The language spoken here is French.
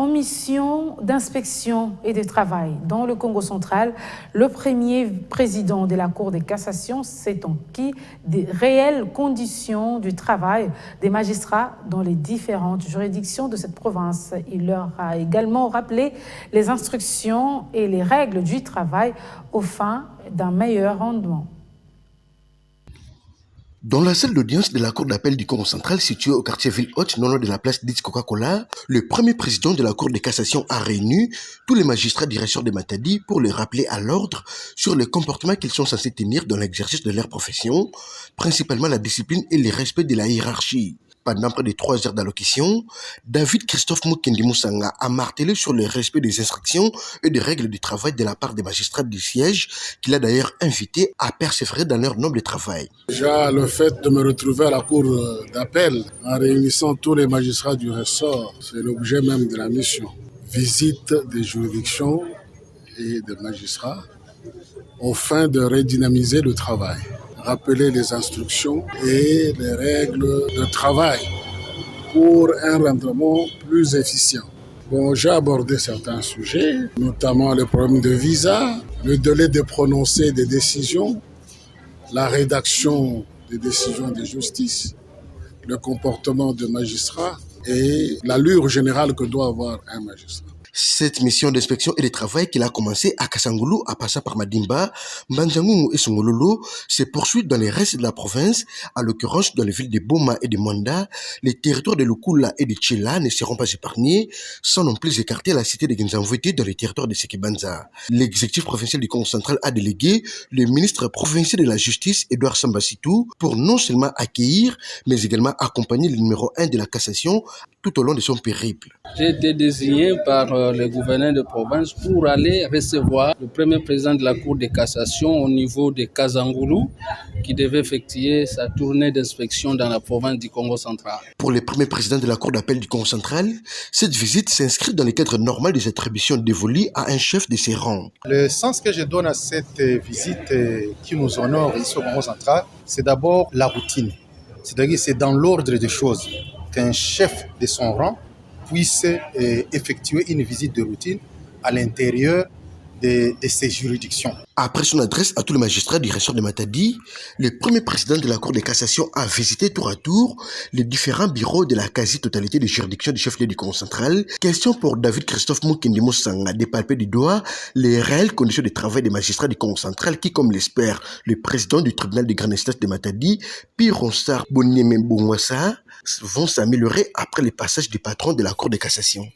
En mission d'inspection et de travail dans le Congo central, le premier président de la Cour de cassation s'est enquis des réelles conditions du travail des magistrats dans les différentes juridictions de cette province. Il leur a également rappelé les instructions et les règles du travail aux fins d'un meilleur rendement. Dans la salle d'audience de la Cour d'appel du Congo central située au quartier Ville-Haute, non loin de la place dite Coca-Cola, le premier président de la Cour de cassation a réuni tous les magistrats du ressort de Matadi pour les rappeler à l'ordre sur les comportements qu'ils sont censés tenir dans l'exercice de leur profession, principalement la discipline et le respect de la hiérarchie. Pendant près de 3 heures d'allocution, David Christophe Mukendi Moussanga a martelé sur le respect des instructions et des règles du travail de la part des magistrats du siège, qu'il a d'ailleurs invité à persévérer dans leur noble travail. Déjà, le fait de me retrouver à la cour d'appel en réunissant tous les magistrats du ressort, c'est l'objet même de la mission. Visite des juridictions et des magistrats aux fins de redynamiser le travail. Rappeler les instructions et les règles de travail pour un rendement plus efficient. Bon, j'ai abordé certains sujets, notamment les problèmes de visa, le délai de prononcer des décisions, la rédaction des décisions de justice, le comportement de magistrats et l'allure générale que doit avoir un magistrat. Cette mission d'inspection et de travail qu'il a commencé à Kasangulu, à passant par Madimba, Mbanjangungu et Songololo, se poursuit dans les restes de la province, à l'occurrence dans les villes de Boma et de Mwanda. Les territoires de Lukula et de Tchela ne seront pas épargnés, sans non plus écarter la cité de Genzamvoueti dans les territoires de Sekebanza. L'exécutif provincial du Congo central a délégué le ministre provincial de la Justice, Edouard Sambasitou, pour non seulement accueillir, mais également accompagner le numéro 1 de la cassation tout au long de son périple. J'ai été désigné par le gouverneur de province pour aller recevoir le premier président de la Cour de cassation au niveau de Kasangulu, qui devait effectuer sa tournée d'inspection dans la province du Congo central. Pour le premier président de la Cour d'appel du Congo central, cette visite s'inscrit dans le cadre normal des attributions dévolues à un chef de ses rangs. Le sens que je donne à cette visite qui nous honore ici au Congo central, c'est d'abord la routine. C'est-à-dire que c'est dans l'ordre des choses qu'un chef de son rang puisse effectuer une visite de routine à l'intérieur de ces juridictions. Après son adresse à tous les magistrats du ressort de Matadi, le premier président de la Cour de cassation a visité tour à tour les différents bureaux de la quasi-totalité des juridictions du chef-lieu du Congo central. Question pour David Christophe Mukendi Moussanga de palper du doigt les réelles conditions de travail des magistrats du Congo central qui, comme l'espère le président du tribunal de grande instance de Matadi, Pironsar Bonieme Bongwassa, vont s'améliorer après le passage du patron de la Cour de cassation.